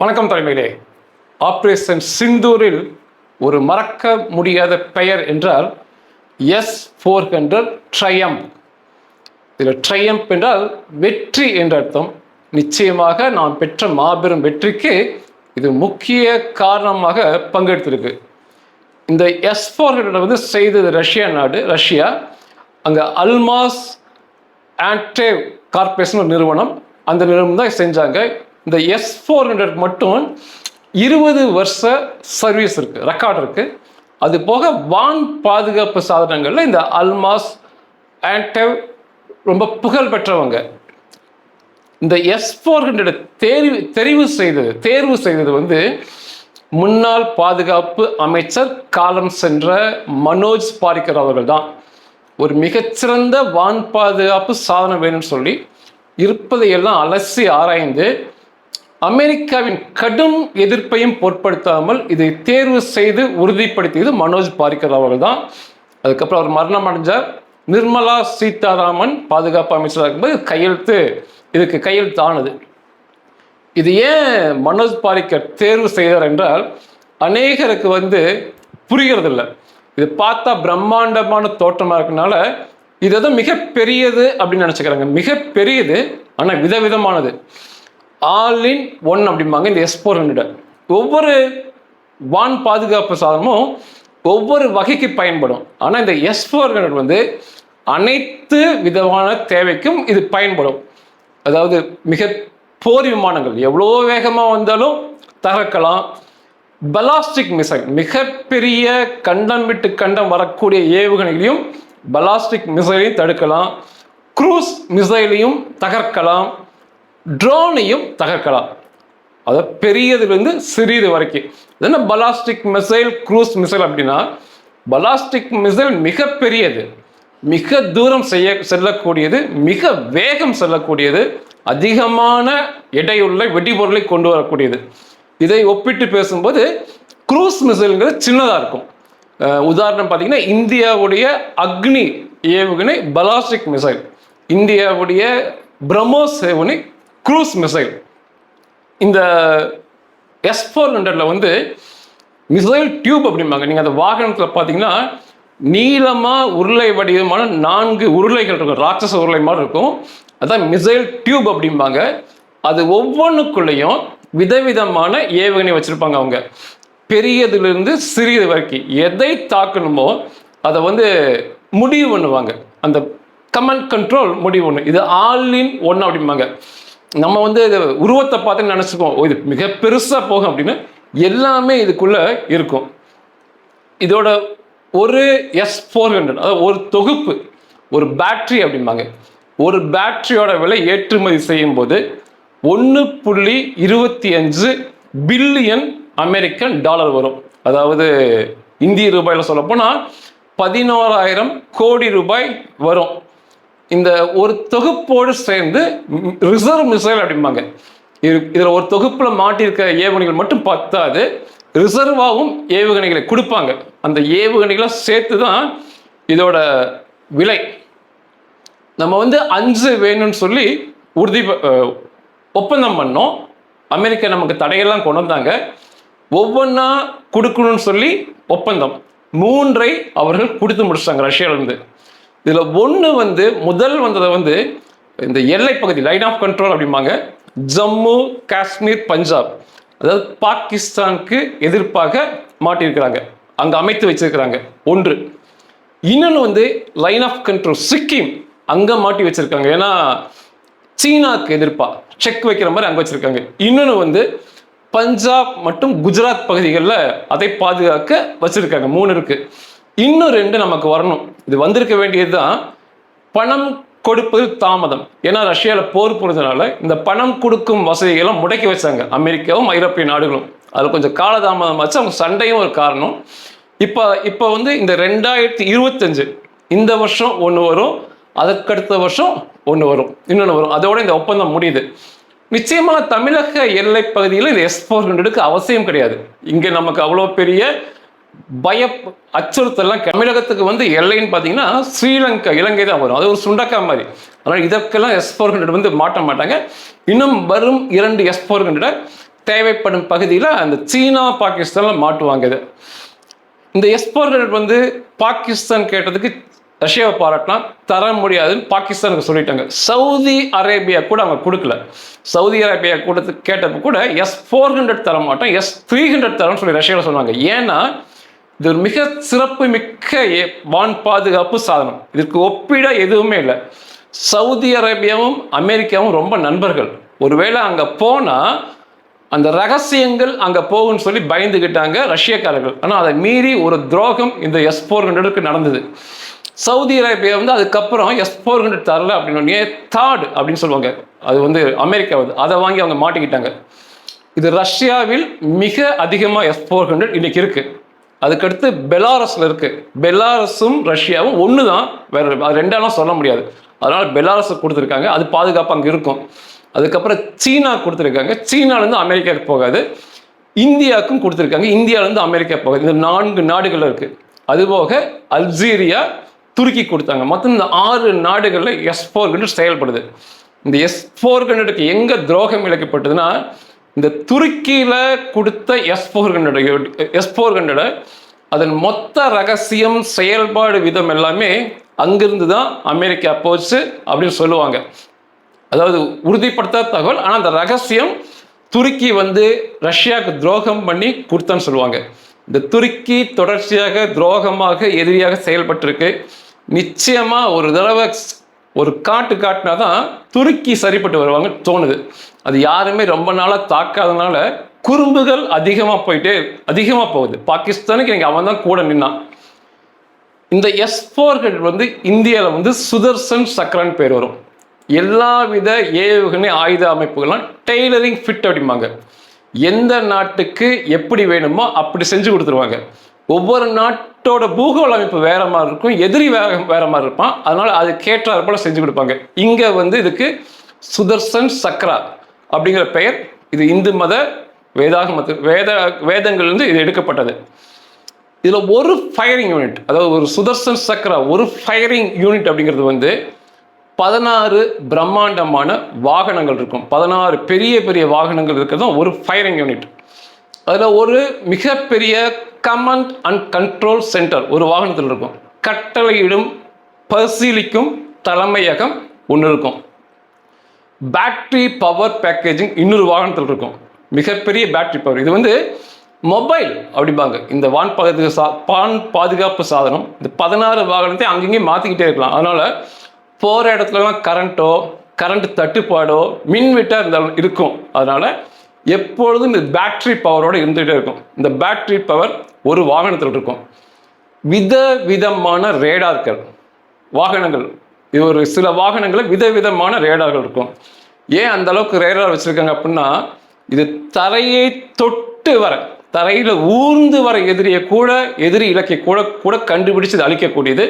வணக்கம் தலைமையிலே. ஆபரேஷன் சிந்தூரில் ஒரு மறக்க முடியாத பெயர் என்றால் S-400 ட்ரையம்ப். இதில் ட்ரையம்ப் என்றால் வெற்றி என்ற அர்த்தம். நிச்சயமாக நாம் பெற்ற மாபெரும் வெற்றிக்கு இது முக்கிய காரணமாக பங்கெடுத்திருக்கு. இந்த S-400 செய்தது ரஷ்யா. அங்கே அல்மாஸ் ஆன்டேவ் கார்பரேஷன் ஒரு நிறுவனம், அந்த நிறுவனம் தான் செஞ்சாங்க. இந்த S-400 மட்டும் 20 வருஷ சர்வீஸ் இருக்கு, ரெக்கார்ட் இருக்கு. அது போக வான் பாதுகாப்பு சாதனங்கள்ல இந்த அல்மாஸ் ஆன்டேவ் ரொம்ப புகழ் பெற்றவங்க. இந்த S-400 தேர்வு செய்தது முன்னாள் பாதுகாப்பு அமைச்சர் காலம் சென்ற மனோஜ் பாரிக்கர் அவர்கள் தான். ஒரு மிகச்சிறந்த வான் பாதுகாப்பு சாதனம் வேணும்னு சொல்லி இருப்பதையெல்லாம் அலசி ஆராய்ந்து அமெரிக்காவின் கடும் எதிர்ப்பையும் பொருட்படுத்தாமல் இதை தேர்வு செய்து உறுதிப்படுத்தியது மனோஜ் பாரிக்கர் அவர்கள் தான். அதுக்கப்புறம் அவர் மரணம் அடைஞ்சார். நிர்மலா சீதாராமன் பாதுகாப்பு அமைச்சராக இருக்கும்போது இதுக்கு கையெழுத்தானது. இது ஏன் மனோஜ் பாரிக்கர் தேர்வு செய்தார் என்றால், அநேகருக்கு புரிகிறதில்லை. இது பார்த்தா பிரம்மாண்டமான தோற்றமாக இருக்கனால இது எதுவும் மிகப்பெரியது அப்படின்னு நினச்சிக்கிறாங்க. மிகப்பெரியது, ஆனால் விதவிதமானது. ஆல் இன் ஒன் அப்படிம்பாங்க இந்த S-400. ஒவ்வொரு வான் பாதுகாப்பு சாதனமும் ஒவ்வொரு வகைக்கு பயன்படும். ஆனால் இந்த S-400 அனைத்து விதமான தேவைக்கும் இது பயன்படும். அதாவது மிக போர் விமானங்கள் எவ்வளோ வேகமாக வந்தாலும் தகர்க்கலாம். பலாஸ்டிக் மிசைல், மிகப்பெரிய கண்டம் விட்டு கண்டம் வரக்கூடிய ஏவுகணைகளையும் பலாஸ்டிக் மிசைலையும் தடுக்கலாம். க்ரூஸ் மிசைலையும் தகர்க்கலாம். ட்ரோனையும் தகர்க்கலாம். அதாவது பெரியதுலேருந்து சிறியது வரைக்கும். என்ன பலாஸ்டிக் மிசைல், க்ரூஸ் மிசைல் அப்படின்னா, பலாஸ்டிக் மிசைல் மிக பெரியது, மிக தூரம் செல்லக்கூடியது, மிக வேகம் செல்லக்கூடியது, அதிகமான எடையுள்ள வெடிபொருளை கொண்டு வரக்கூடியது. இதை ஒப்பிட்டு பேசும்போது க்ரூஸ் மிசைல்ங்கிறது சின்னதாக இருக்கும். உதாரணம் பார்த்தீங்கன்னா, இந்தியாவுடைய அக்னி ஏவுகணை பலாஸ்டிக் மிசைல், இந்தியாவுடைய பிரம்மோஸ் ஏவுகணை க்ரூஸ் மிசைல். இந்த S-400 மிசைல் டியூப் அப்படிம்பாங்க. நீங்கள் அந்த வாகனத்தில் பார்த்தீங்கன்னா நீளமாக உருளை வடிவமான 4 உருளைகள் இருக்கும், ராட்சச உருளை மாதிரி இருக்கும். அதான் மிசைல் டியூப் அப்படிம்பாங்க. அது ஒவ்வொன்றுக்குள்ளேயும் விதவிதமான ஏவுகணை வச்சுருப்பாங்க. அவங்க பெரியதுலேருந்து சிறியது வரைக்கும் எதை தாக்கணுமோ அதை முடிவு பண்ணுவாங்க. அந்த கமாண்ட் கண்ட்ரோல் முடிவு ஒன்று. இது ஆல் இன் ஒன் அப்படிம்பாங்க. நம்ம இது உருவத்தை பார்த்து நினச்சிப்போம், இது மிக பெருசாக போகும் அப்படின்னு. எல்லாமே இதுக்குள்ள இருக்கும். இதோட ஒரு S-400, அதாவது ஒரு தொகுப்பு, ஒரு பேட்டரி அப்படிம்பாங்க. ஒரு பேட்டரியோட விலை ஏற்றுமதி செய்யும் போது 1.25 பில்லியன் அமெரிக்கன் டாலர் வரும். அதாவது இந்திய ரூபாயில் சொல்ல போனால் 11,000 கோடி ரூபாய் வரும். இந்த ஒரு தொகுப்போடு சேர்ந்து ரிசர்வ் மிசைல் அப்படிம்பாங்க. இதில் ஒரு தொகுப்பில் மாட்டியிருக்க ஏவுகணைகள் மட்டும் பத்தாது, ரிசர்வாகவும் ஏவுகணைகளை கொடுப்பாங்க. அந்த ஏவுகணைகளை சேர்த்து தான் இதோட விலை. நம்ம 5 வேணும்னு சொல்லி ஒப்பந்தம் பண்ணோம். அமெரிக்கா நமக்கு தடையெல்லாம் கொண்டு வந்தாங்க. ஒவ்வொன்றா கொடுக்கணும்னு சொல்லி ஒப்பந்தம் 3 அவர்கள் கொடுத்து முடிச்சிட்டாங்க ரஷ்யாவிலேருந்து. இதில் ஒன்று முதல் வந்ததை இந்த எல்லை பகுதி, லைன் ஆஃப் கண்ட்ரோல் அப்படிம்பாங்க, ஜம்மு காஷ்மீர் பஞ்சாப், அதாவது பாகிஸ்தானுக்கு எதிர்ப்பாக மாட்டியிருக்கிறாங்க, அங்கே அமைத்து வச்சிருக்கிறாங்க ஒன்று. இன்னொன்று லைன் ஆஃப் கண்ட்ரோல் சிக்கிம், அங்கே மாட்டி வச்சிருக்காங்க. ஏன்னா சீனாவுக்கு எதிர்ப்பாக செக் வைக்கிற மாதிரி அங்கே வச்சிருக்காங்க. இன்னொன்று பஞ்சாப் மற்றும் குஜராத் பகுதிகளில் அதை பாதுகாக்க வச்சிருக்காங்க. 3 இருக்கு. இன்னும் 2 நமக்கு வரணும். இது வந்திருக்க வேண்டியது தான். பணம் கொடுப்பது தாமதம். ஏன்னா ரஷ்யாவில் போர் புரிஞ்சதுனால இந்த பணம் கொடுக்கும் வசதிகள்லாம் முடக்கி வச்சாங்க அமெரிக்காவும் ஐரோப்பிய நாடுகளும். அதில் கொஞ்சம் காலதாமதம் ஆச்சு. அவங்க சண்டையும் ஒரு காரணம். இப்போ இந்த 2025 இந்த வருஷம் ஒன்று வரும், அதுக்கடுத்த வருஷம் ஒன்று வரும், இன்னொன்று வரும். அதோட இந்த ஒப்பந்தம் முடியுது. நிச்சயமாக தமிழக எல்லை பகுதியில் இந்த S-400 அவசியம் கிடையாது. இங்கே நமக்கு அவ்வளோ பெரிய அச்சுறுத்தலாம். தமிழகத்துக்கு எல்லைன்னு பார்த்தீங்கன்னா ஸ்ரீலங்கா, இலங்கை தான் வரும். அது ஒரு சுண்டக்கா மாதிரி. அதனால் இதற்கெல்லாம் S-400 மாட்ட மாட்டாங்க. இன்னும் வரும் 2 S-400 தேவைப்படும் பகுதியில் அந்த சீனா பாகிஸ்தானில் மாட்டுவாங்க. இது இந்த S-400 வந்து பாகிஸ்தான் கேட்டதுக்கு ரஷ்யாவை பாராட்டினா தர முடியாதுன்னு பாகிஸ்தானுக்கு சொல்லிட்டாங்க. சவுதி அரேபியா கூட அவங்க கொடுக்கல. சவுதி அரேபியா கொடுத்து கேட்டப்ப கூட S-400 தர மாட்டோம், S-300 தரோம்னு சொல்லி ரஷ்யாவில் சொன்னாங்க. ஏன்னா இது ஒரு மிக சிறப்பு மிக்க வான் பாதுகாப்பு சாதனம். இதுக்கு ஒப்பிட எதுவுமே இல்லை. சவுதி அரேபியாவும் அமெரிக்காவும் ரொம்ப நண்பர்கள். ஒருவேளை அங்கே போனால் அந்த ரகசியங்கள் அங்கே போகும்னு சொல்லி பயந்துக்கிட்டாங்க ரஷ்யக்காரர்கள். ஆனால் அதை மீறி ஒரு துரோகம் இந்த S-400க்கு நடந்தது. சவுதி அரேபியா வந்து அதுக்கப்புறம் S-400 தரல அப்படின்னு தாட் அப்படின்னு சொல்லுவாங்க. அது வந்து அமெரிக்கா வந்து அதை வாங்கி அவங்க மாட்டிக்கிட்டாங்க. இது ரஷ்யாவில் மிக அதிகமாக S-400 இன்னைக்கு இருக்கு. அதுக்கடுத்து பெலாரஸில் இருக்கு. பெலாரஸும் ரஷ்யாவும் ஒன்று தான், வேற அது ரெண்டாலும் சொல்ல முடியாது. அதனால பெலாரஸுக்கு கொடுத்துருக்காங்க, அது பாதுகாப்பு அங்கே இருக்கும். அதுக்கப்புறம் சீனா கொடுத்துருக்காங்க, சீனாலேருந்து அமெரிக்காவுக்கு போகாது. இந்தியாவுக்கும் கொடுத்துருக்காங்க, இந்தியாவிலேருந்து அமெரிக்கா போகாது. இந்த 4 நாடுகள் இருக்கு. அதுபோக அல்ஜீரியா, துருக்கி கொடுத்தாங்க. மொத்தம் இந்த 6 நாடுகளில் S-400 செயல்படுது. இந்த S-400க்கு எங்கே துரோகம் இழைக்கப்பட்டதுன்னா, இந்த துருக்கியில் கொடுத்த S-400 அதன் மொத்த ரகசியம் செயல்பாடு விதம் எல்லாமே அங்கிருந்து தான் அமெரிக்கா போச்சு அப்படின்னு சொல்லுவாங்க. அதாவது உறுதிப்படுத்த தகவல், ஆனால் அந்த ரகசியம் துருக்கி வந்து ரஷ்யாவுக்கு துரோகம் பண்ணி கொடுத்தான்னு சொல்லுவாங்க. இந்த துருக்கி தொடர்ச்சியாக துரோகமாக எதிரியாக செயல்பட்டிருக்கு. நிச்சயமா ஒரு தடவை ஒரு காட்டினா தான் துருக்கி சரிப்பட்டு வருவாங்க தோணுது. அது யாருமே ரொம்ப நாளாக தாக்காதனால குறும்புகள் அதிகமாக போகுது. பாகிஸ்தானுக்கு எனக்கு அவன் தான் கூட நின்னான். இந்த S-400 வந்து இந்தியாவில் வந்து சுதர்சன் சக்ரான்னு பேர் வரும். எல்லா வித ஏவுகணை ஆயுத அமைப்புகள்லாம் டெய்லரிங் ஃபிட் அப்படிம்பாங்க. எந்த நாட்டுக்கு எப்படி வேணுமோ அப்படி செஞ்சு கொடுத்துருவாங்க. ஒவ்வொரு நாட்டோட பூகோள அமைப்பு வேற மாதிரி இருக்கும், எதிரி வேற மாதிரி இருப்பான். அதனால அது கேட்டார் போல செஞ்சு கொடுப்பாங்க. இங்க வந்து இதுக்கு சுதர்சன் சக்ரா அப்படிங்கிற பெயர். இது இந்து மத வேதங்கள்லேருந்து இது எடுக்கப்பட்டது. இதில் ஒரு ஃபயரிங் யூனிட், அதாவது ஒரு சுதர்சன் சக்ரா ஒரு ஃபயரிங் யூனிட் அப்படிங்கிறது வந்து 16 பிரம்மாண்டமான வாகனங்கள் இருக்கும். 16 பெரிய பெரிய வாகனங்கள் இருக்கிறது தான் ஒரு ஃபயரிங் யூனிட். அதில் ஒரு மிகப்பெரிய கமாண்ட் அண்ட் கண்ட்ரோல் சென்டர் ஒரு வாகனத்தில் இருக்கும். கட்டளையிடும் பரிசீலிக்கும் தலைமையகம் ஒன்று இருக்கும். பேட்டரி பவர் பேக்கேஜிங் இன்னொரு வாகனத்தில் இருக்கும். மிகப்பெரிய பேட்டரி பவர். இது வந்து மொபைல் அப்படிம்பாங்க. இந்த வான் பாதுகாப்பு சாதனம் இந்த 16 வாகனத்தை அங்கங்கேயும் மாற்றிக்கிட்டே இருக்கலாம். அதனால் போகிற இடத்துலலாம் கரண்ட் தட்டுப்பாடோ மின்வெட்டா இருந்தாலும் இருக்கும். அதனால் எப்பொழுதும் இந்த பேட்டரி பவரோடு இருந்துகிட்டே இருக்கும். இந்த பேட்டரி பவர் ஒரு வாகனத்தில் இருக்கும். விதவிதமான ரேடார்கள் வாகனங்கள், இது ஒரு சில வாகனங்களில் விதவிதமான ரேடார்கள் இருக்கும். ஏன் அந்த அளவுக்கு ரேடார் வச்சுருக்காங்க அப்படின்னா, இது தரையை தொட்டு வர, தரையில் ஊர்ந்து வர எதிரி இலக்கை கூட கண்டுபிடிச்சு அழிக்கக்கூடியது.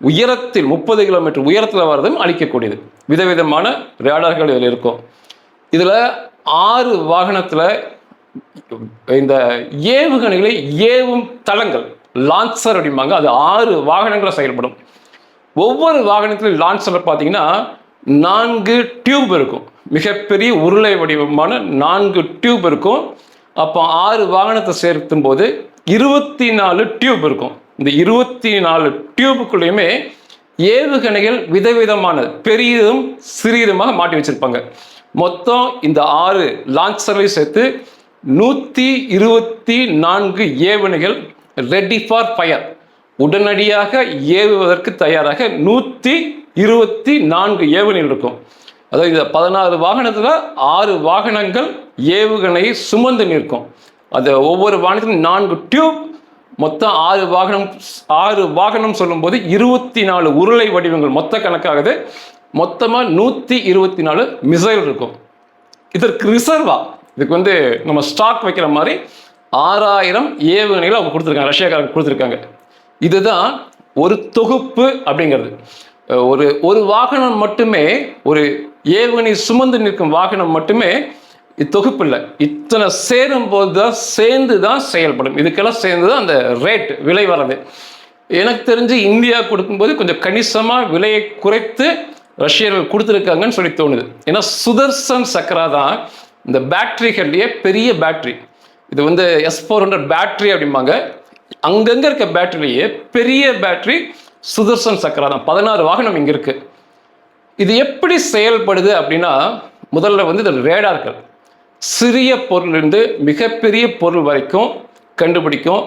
உயரத்தில் 30 கிலோமீட்டர் உயரத்தில் வர்றதும் அழிக்கக்கூடியது. விதவிதமான ரேடார்கள் இதில் இருக்கும். இதில் 6 வாகனத்தில் இந்த ஏவுகணைகளை ஏவும் தளங்கள் லான்சர் அப்படிம்பாங்க. அது 6 வாகனங்களை செயல்படும். ஒவ்வொரு வாகனத்திலும் லான்சரில் பார்த்தீங்கன்னா 4 டியூப் இருக்கும். மிகப்பெரிய உருளை வடிவமான 4 டியூப் இருக்கும். அப்போ 6 வாகனத்தை சேர்த்தும் போது 24 டியூப் இருக்கும். இந்த 24 டியூபுக்குள்ளேயுமே ஏவுகணைகள் விதவிதமானது பெரியதும் சிறியதுமாக மாட்டி வச்சிருப்பாங்க. மொத்தம் இந்த 6 லான்ச்சர்களையும் சேர்த்து 124 ஏவுகணைகள் ரெடி ஃபார் ஃபயர், உடனடியாக ஏவுவதற்கு தயாராக 124 ஏவுகணைகள் இருக்கும். அதாவது இந்த 16 வாகனத்தில் 6 வாகனங்கள் ஏவுகணையை சுமந்து நிற்கும். அது ஒவ்வொரு வாகனத்திலும் 4 டியூப், மொத்தம் 6 வாகனம் சொல்லும்போது 24 உருளை வடிவங்கள் மொத்த கணக்காகுது. மொத்தமாக 124 மிசைல் இருக்கும். இதற்கு ரிசர்வா, இதுக்கு வந்து நம்ம ஸ்டாக் வைக்கிற மாதிரி 6000 ஏவுகணைகள் அவங்க கொடுத்துருக்காங்க, ரஷ்யாக்காரங்க கொடுத்துருக்காங்க. இதுதான் ஒரு தொகுப்பு அப்படிங்கிறது. ஒரு வாகனம் மட்டுமே, ஒரு ஏவுகணை சுமந்து நிற்கும் வாகனம் மட்டுமே தொகுப்பு இல்லை. இத்தனை சேரும் போது தான் சேர்ந்து தான் செயல்படும். இதுக்கெல்லாம் சேர்ந்து தான் அந்த ரேட் விலை வர்றது. எனக்கு தெரிஞ்சு இந்தியா கொடுக்கும்போது கொஞ்சம் கணிசமாக விலையை குறைத்து ரஷ்யர்கள் கொடுத்துருக்காங்கன்னு சொல்லி தோணுது. ஏன்னா சுதர்சன் சக்ரா தான் இந்த பேட்டரிகள்லேயே பெரிய பேட்டரி, இது வந்து S400 பேட்டரி அப்படிம்பாங்க. அங்கங்கே இருக்க பேட்டரிலேயே பெரிய பேட்டரி சுதர்சன் சக்கரா தான். 16 வாகனம் இங்கே இருக்குது. இது எப்படி செயல்படுது அப்படின்னா, முதல்ல வந்து இது ரேடார்கள் சிறிய பொருளிலிருந்து மிகப்பெரிய பொருள் வரைக்கும் கண்டுபிடிக்கும்.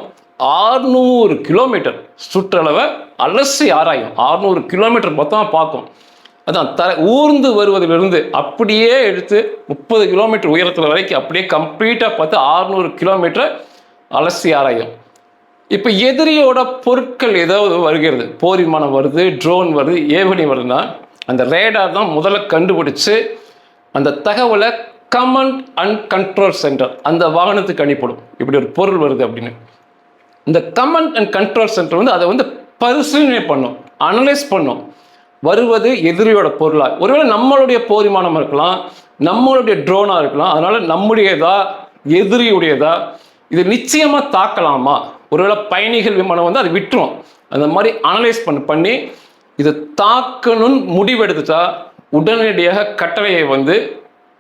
600 கிலோமீட்டர் சுற்றளவை அலசி ஆராயும். 600 கிலோமீட்டர் மொத்தமாக பார்க்கும். அதான் ஊர்ந்து வருவதிலிருந்து அப்படியே எடுத்து 30 கிலோமீட்டர் உயரத்தில் வரைக்கும் அப்படியே கம்ப்ளீட்டாக பார்த்து 600 கிலோமீட்டர் அலசி ஆராயும். இப்போ எதிரியோட பொருட்கள் ஏதாவது வருகிறது, போர் விமானம் வருது, ட்ரோன் வருது, ஏவுகணை வருதுன்னா அந்த ரேடார் தான் முதல்ல கண்டுபிடிச்சு அந்த தகவலை கமாண்ட் அண்ட் கண்ட்ரோல் சென்டர் அந்த வாகனத்துக்கு அனுப்பிடும். இப்படி ஒரு பொருள் வருது அப்படின்னு. இந்த கமாண்ட் அண்ட் கண்ட்ரோல் சென்டர் வந்து அதை வந்து பரிசீலனை பண்ணும், அனலைஸ் பண்ணும். வருவது எதிரியோட பொருளாக, ஒருவேளை நம்மளுடைய போர் விமானம் இருக்கலாம், நம்மளுடைய ட்ரோனாக இருக்கலாம். அதனால நம்முடையதா எதிரியுடையதா, இது நிச்சயமாக தாக்கலாமா, ஒருவேளை பயணிகள் விமானம் வந்து அதை விட்டுரும். அந்த மாதிரி அனலைஸ் பண்ணி இது தாக்கணும்னு முடிவெடுத்துட்டா உடனடியாக கட்டளையை வந்து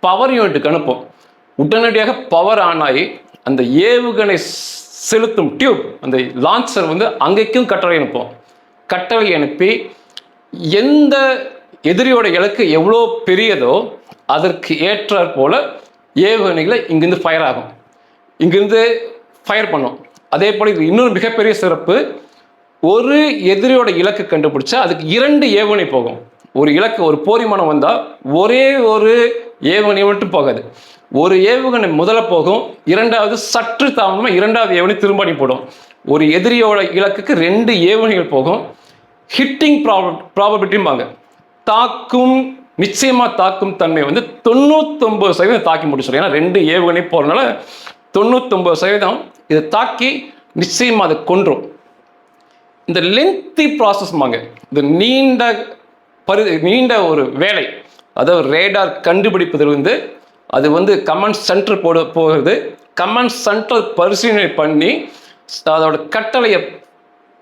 பவர் யூனிட்டுக்கு அனுப்பும். உடனடியாக பவர் ஆன் ஆகி அந்த ஏவுகணை செலுத்தும் டியூப், அந்த லான்ச்சர் வந்து அங்கேக்கும் கட்டளை அனுப்பும். கட்டளை அனுப்பி எந்த எதிரியோட இலக்கு எவ்வளோ பெரியதோ அதற்கு ஏற்றாற் போல ஏவுகணைகளை இங்கிருந்து ஃபயர் ஆகும், இங்கிருந்து ஃபயர் பண்ணும். அதே போல் இது இன்னொரு மிகப்பெரிய சிறப்பு, ஒரு எதிரியோட இலக்கு கண்டுபிடிச்சா அதுக்கு 2 ஏவுகணை போகும். ஒரு இலக்கு, ஒரு போர் விமானம் வந்தால் ஒரே ஒரு ஏவுகணை மட்டும் போகாது. ஒரு ஏவுகணை முதல்ல போகும், இரண்டாவது சற்று தாமதமாக இரண்டாவது ஏவுகணை திரும்ப அனுப்பிடும். ஒரு எதிரியோட இலக்குக்கு 2 ஏவுகணைகள் போகும். ஹிட்டிங் ப்ராபபிலிட்டிம்பாங்க, தாக்கும் நிச்சயமாக தாக்கும் தன்மை வந்து 99% தாக்கி முடிச்சிடும். ஏன்னா 2 ஏவுகணை போகிறதுனால 99% இதை தாக்கி நிச்சயமாக அதை கொன்றும். இந்த லென்த்தி ப்ராசஸ்மாங்க, இந்த நீண்ட ஒரு வேலை, அதாவது ரேடார் கண்டுபிடிப்பதிலிருந்து அது வந்து கமாண்ட் சென்டர் போகிறது. கமாண்ட் சென்டர் பரிசீலனை பண்ணி அதோட கட்டளையை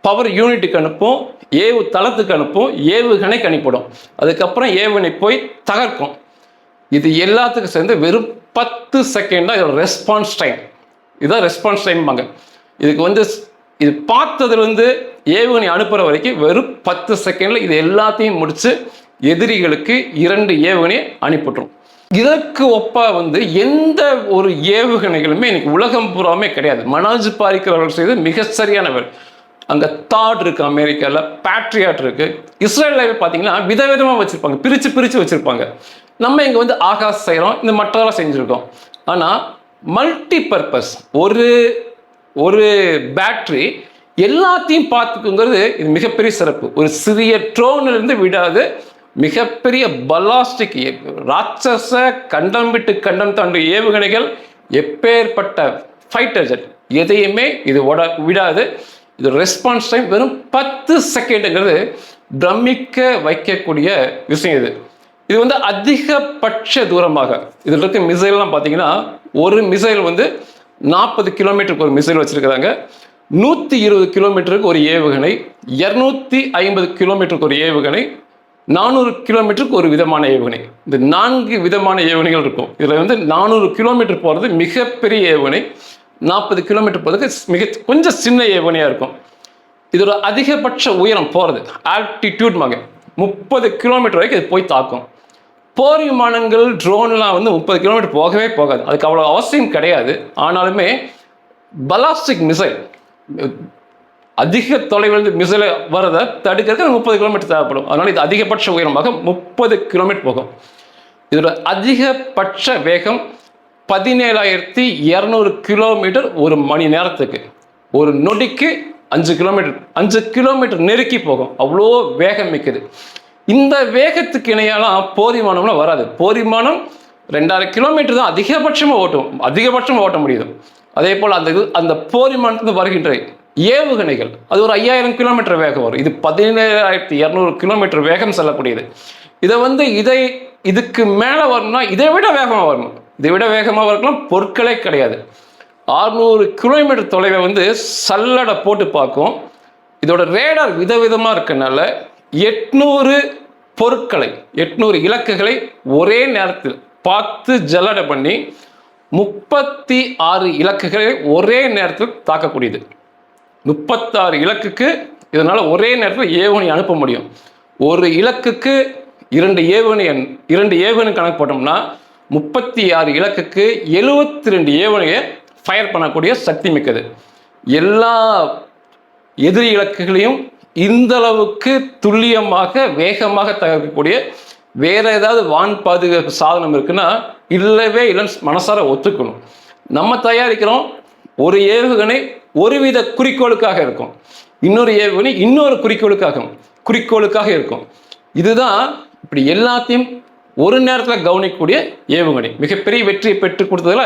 பவர் யூனிட்டுக்கு அனுப்பும், ஏவு தளத்துக்கு அனுப்பும், ஏவுகணைக்கு அனுப்பிடும். அதுக்கப்புறம் ஏவுகணை போய் தகர்க்கும். இது எல்லாத்துக்கும் சேர்ந்து வெறும் 10 செகண்ட் தான் இதோட ரெஸ்பான்ஸ் டைம். இதுதான் ரெஸ்பான்ஸ் டைம்பாங்க. இதுக்கு வந்து இது பார்த்ததுலேருந்து ஏவுகணை அனுப்புகிற வரைக்கும் வெறும் 10 செகண்டில் இது எல்லாத்தையும் முடித்து எதிரிகளுக்கு 2 ஏவுகணையை அனுப்பிட்டுரும். இதற்கு ஒப்பாக வந்து எந்த ஒரு ஏவுகணைகளுமே இன்னைக்கு உலகம் பூராமே கிடையாது. மனோஜ் பாரிக்கர் அவர்கள் செய்து மிக சரியானவர். அங்கே தாட் இருக்குது, அமெரிக்காவில் பேட்ரியாட் இருக்குது, இஸ்ரேலில் பார்த்தீங்கன்னா விதவிதமாக வச்சுருப்பாங்க, பிரித்து வச்சுருப்பாங்க. நம்ம இங்கே வந்து ஆகாஷ் செய்கிறோம், இந்த மற்றதெல்லாம் செஞ்சுருக்கோம். ஆனால் மல்டி பர்பஸ் ஒரு பேட்ரி எல்லாத்தையும் பார்த்துக்குங்கிறது இது மிகப்பெரிய சிறப்பு. ஒரு சிறிய ட்ரோனிலிருந்து விடாது மிகப்பெரிய பலாஸ்டிக் ராட்சச கண்டம் விட்டு கண்டம் தாண்டிய ஏவுகணைகள், எப்பேற்பட்ட ஃபைட்டர் ஜெட் எதையுமே இது விடாது. இது ரெஸ்பான்ஸ் டைம் வெறும் 10 செகண்டுங்கிறது பிரமிக்க வைக்கக்கூடிய விஷயம். இது வந்து அதிகபட்ச தூரமாக இதில் இருக்க மிசைல்லாம் பார்த்தீங்கன்னா, ஒரு மிசைல் வந்து 40 கிலோமீட்டருக்கு ஒரு மிசைல் வச்சுருக்கிறாங்க, 120 கிலோமீட்டருக்கு ஒரு ஏவுகணை, 250 கிலோமீட்டருக்கு ஒரு ஏவுகணை, 400 கிலோமீட்டருக்கு ஒரு விதமான ஏவுகணை. இந்த 4 விதமான ஏவுகணைகள் இருக்கும். இதில் வந்து 400 கிலோமீட்டர் போகிறது மிகப்பெரிய ஏவுகணை, 40 கிலோமீட்டர் போகிறதுக்கு கொஞ்சம் சின்ன ஏவுகணையாக இருக்கும். இதோட அதிகபட்ச உயரம் போகிறது ஆல்டிடியூட்மாங்க 30 கிலோமீட்டர் வரைக்கும் இது போய் தாக்கும். போர் விமானங்கள் ட்ரோன்லாம் வந்து 30 கிலோமீட்டர் போகவே போகாது, அதுக்கு அவ்வளோ அவசியம் கிடையாது. ஆனாலுமே பலாஸ்டிக் மிசைல் அதிக தொலைவில் மிசைலை வரதை தடுக்கிறதுக்கு 30 கிலோமீட்டர் தேவைப்படும். அதனால் இது அதிகபட்ச உயரமாக 30 கிலோமீட்டர் போகும். இதோட அதிகபட்ச வேகம் 17,200 கிலோமீட்டர் ஒரு மணி நேரத்துக்கு. ஒரு நொடிக்கு 5 கிலோமீட்டர் நெருக்கி போகும், அவ்வளோ வேகம் மிக்கது. இந்த வேகத்துக்கு இணையெல்லாம் போர் விமானம்லாம் வராது. போர் விமானம் 2000 கிலோமீட்டர் தான் அதிகபட்சம் ஓட்ட முடியுது. அதே போல் அந்த போர் விமானத்துக்கு வருகின்ற ஏவுகணைகள் அது ஒரு 5000 கிலோமீட்டர் வேகம் வரும். இது 17,200 கிலோமீட்டர் வேகம் செல்லக்கூடியது. இதை வந்து இதுக்கு மேலே வரணும்னா இதை விட வேகமாக வரணும். இதை விட வேகமாக இருக்கலாம் பொருட்களே கிடையாது. 600 கிலோமீட்டர் தொலைவை வந்து சல்லடை போட்டு பார்க்கும். இதோட ரேடார் விதவிதமாக இருக்கனால 800 பொருட்களை 800 இலக்குகளை ஒரே நேரத்தில் பார்த்து ஜல்லடை பண்ணி 36 இலக்குகளை ஒரே நேரத்தில் தாக்கக்கூடியது. 36 இலக்குக்கு இதனால் ஒரே நேரத்தில் ஏவுகணை அனுப்ப முடியும். ஒரு இலக்குக்கு 2 ஏவுகணை கணக்கு போட்டோம்னா 36 இலக்குக்கு 72 ஏவுகணையை ஃபயர் பண்ணக்கூடிய சக்தி மிக்கது. எல்லா எதிரி இலக்குகளையும் இந்த அளவுக்கு துல்லியமாக வேகமாக தகர்க்கக்கூடிய வேற ஏதாவது வான் பாதுகாப்பு சாதனம் இருக்குன்னா இல்லவே இல்லைன்னு மனசார ஒத்துக்கணும். நம்ம தயாரிக்கிறோம், ஒரு ஏவுகணை ஒருவித குறிக்கோளுக்காக இருக்கும், இன்னொரு ஏவுகணை இன்னொரு குறிக்கோளுக்காக இருக்கும். இதுதான் இப்படி எல்லாத்தையும் ஒரு நேரத்தில் கவனிக்கக்கூடிய ஏவுகணை மிகப்பெரிய வெற்றியை பெற்றுக் கொடுத்ததுல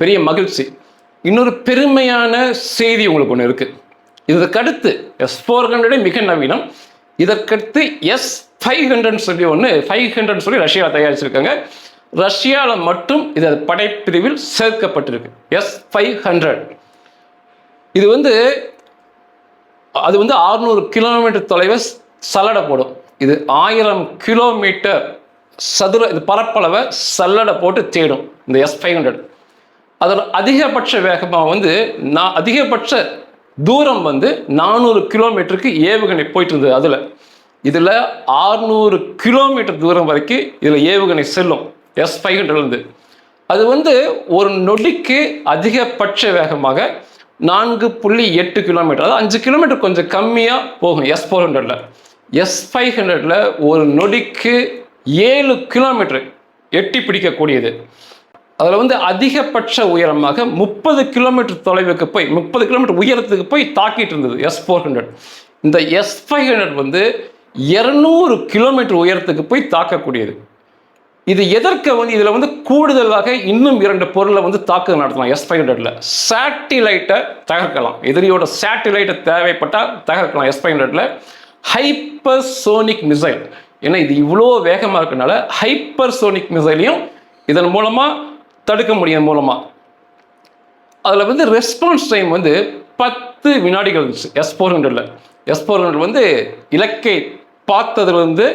பெரிய மகிழ்ச்சி. இன்னொரு பெருமையான செய்தி உங்களுக்கு ஒன்று இருக்கு. இதற்கடுத்து S-400 மிக நவீனம், இதற்கடுத்து S-500 சொல்லி ரஷ்யா தயாரிச்சிருக்காங்க. ரஷ்யாவில் மட்டும் இது படைப்பிரிவில் சேர்க்கப்பட்டிருக்கு. S-500 இது அது 600 கிலோமீட்டர் தொலைவை சல்லடை போடும். இது 1000 கிலோமீட்டர் சதுர இது பரப்பளவை சல்லடை போட்டு தேடும். இந்த S-500 அதில் அதிகபட்ச வேகமாக அதிகபட்ச தூரம் 400 கிலோமீட்டருக்கு ஏவுகணை போயிட்டு இருந்தது. இதில் 600 கிலோமீட்டர் தூரம் வரைக்கும் இதில் ஏவுகணை செல்லும் S-500. அது ஒரு நொடிக்கு அதிகபட்ச வேகமாக 4.8 கிலோமீட்டர், அதாவது 5 கிலோமீட்டர் கொஞ்சம் கம்மியாக போகும் S-400. S-500 ஒரு நொடிக்கு 7 கிலோமீட்டர் எட்டி பிடிக்கக்கூடியது. அதில் அதிகபட்ச உயரமாக 30 கிலோமீட்டர் தொலைவுக்கு போய் 30 கிலோமீட்டர் உயரத்துக்கு போய் தாக்கிட்டு இருந்தது S-400. இந்த S-500 200 கிலோமீட்டர் உயரத்துக்கு போய் தாக்கக்கூடியது. இது எதற்கு இதில் கூடுதலாக இன்னும் 2 பொருளை தாக்குதல் நடத்தலாம். S-500 சேட்டிலைட்டை தகர்க்கலாம், எதிரியோட சேட்டிலைட்டை தேவைப்பட்டால் தகர்க்கலாம். S-500 ஹைப்பர்சோனிக் மிசைல், ஏன்னா இது இவ்வளோ வேகமாக இருக்கனால ஹைப்பர்சோனிக் மிசைலையும் இதன் மூலமாக தடுக்க முடியும். அதில் ரெஸ்பான்ஸ் டைம் 10 வினாடிகள் இருந்துச்சு S-400. S-400 இலக்கை பார்த்ததுல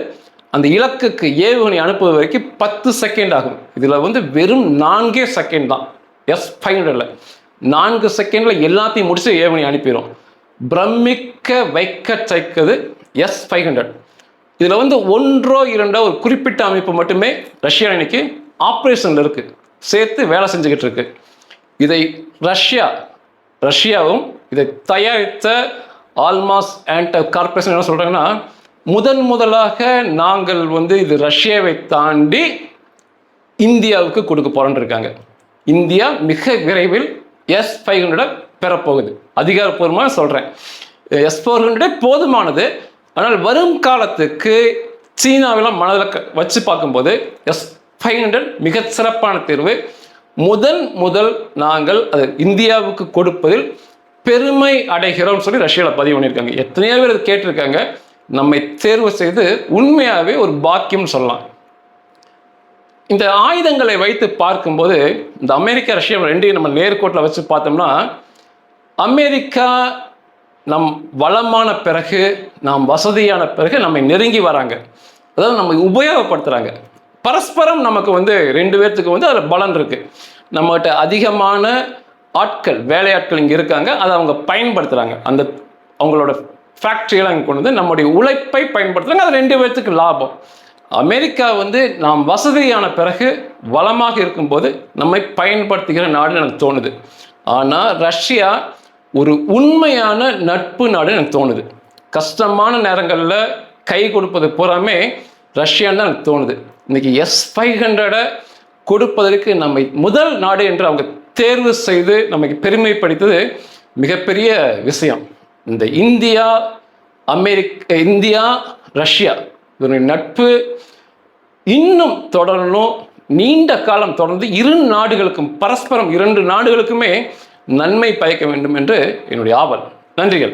அந்த இலக்குக்கு ஏவுகணை அனுப்புவது வரைக்கும் 10 செகண்ட் ஆகும். இதில் வெறும் 4 செகண்ட் தான். S-500 4 செகண்டில் எல்லாத்தையும் முடிச்சு ஏவுகணை அனுப்பிடும். பிரமிக்க வைக்கத்தக்கது S-500. இதில் 1-2 ஒரு குறிப்பிட்ட அமைப்பு மட்டுமே ரஷ்யா இன்னைக்கு ஆப்ரேஷனில் இருக்கு, சேர்த்து வேலை செஞ்சுக்கிட்டு இருக்கு. இதை ரஷ்யாவும் இதை தயாரித்த ஆல்மாஸ் அண்ட் கார்பரேஷன் என்ன சொல்றாங்கன்னா, முதலாக நாங்கள் இது ரஷ்யாவை தாண்டி இந்தியாவுக்கு கொடுக்க போறோன்னு இருக்காங்க. இந்தியா மிக விரைவில் S-500 பெறப்போகுது. அதிகாரப்பூர்வமாக சொல்றேன், S-400 போதுமானது. ஆனால் வரும் காலத்துக்கு சீனாவெல்லாம் மனதில் வச்சு பார்க்கும்போது S-500 மிக சிறப்பான தேர்வு. முதல் நாங்கள் அது இந்தியாவுக்கு கொடுப்பதில் பெருமை அடைகிறோம் சொல்லி ரஷ்யாவில் பதிவு பண்ணியிருக்காங்க. எத்தனையோ பேர் அதை கேட்டிருக்காங்க. நம்மை தேர்வு செய்து உண்மையாகவே ஒரு பாக்கியம் சொல்லலாம். இந்த ஆயுதங்களை வைத்து பார்க்கும்போது இந்த அமெரிக்கா ரஷ்யா ரெண்டையும் நம்ம நேர்கோட்டில் வச்சு பார்த்தோம்னா, அமெரிக்கா நம் வளமான பிறகு, நாம் வசதியான பிறகு நம்மை நெருங்கி வராங்க, அதாவது நம்ம உபயோகப்படுத்துகிறாங்க. பரஸ்பரம் நமக்கு 2 பேர்த்துக்கு அதில் பலன் இருக்கு. நம்மகிட்ட அதிகமான வேலையாட்கள் இங்கே இருக்காங்க, அதை அவங்க பயன்படுத்துகிறாங்க. அந்த அவங்களோட ஃபேக்ட்ரியெல்லாம் இங்கே கொண்டு நம்முடைய உழைப்பை பயன்படுத்துகிறாங்க, அது 2 பேர்த்துக்கு லாபம். அமெரிக்கா நாம் வசதியான பிறகு வளமாக இருக்கும்போது நம்மை பயன்படுத்துகிற நாடுன்னு எனக்கு தோணுது. ஆனால் ரஷ்யா ஒரு உண்மையான நட்பு நாடுன்னு எனக்கு தோணுது. கஷ்டமான நேரங்களில் கை கொடுப்பது பூராமே ரஷ்யான்னு தான் எனக்கு தோணுது. இன்னைக்கு S-500 கொடுப்பதற்கு நம்மை முதல் நாடு என்று அவங்க தேர்வு செய்து நமக்கு பெருமைப்படுத்தது மிகப்பெரிய விஷயம். இந்த இந்தியா ரஷ்யா இதனுடைய நட்பு இன்னும் தொடரணும், நீண்ட காலம் தொடர்ந்து பரஸ்பரம் 2 நாடுகளுக்குமே நன்மை பயக்க வேண்டும் என்று என்னுடைய ஆவல். நன்றிகள்.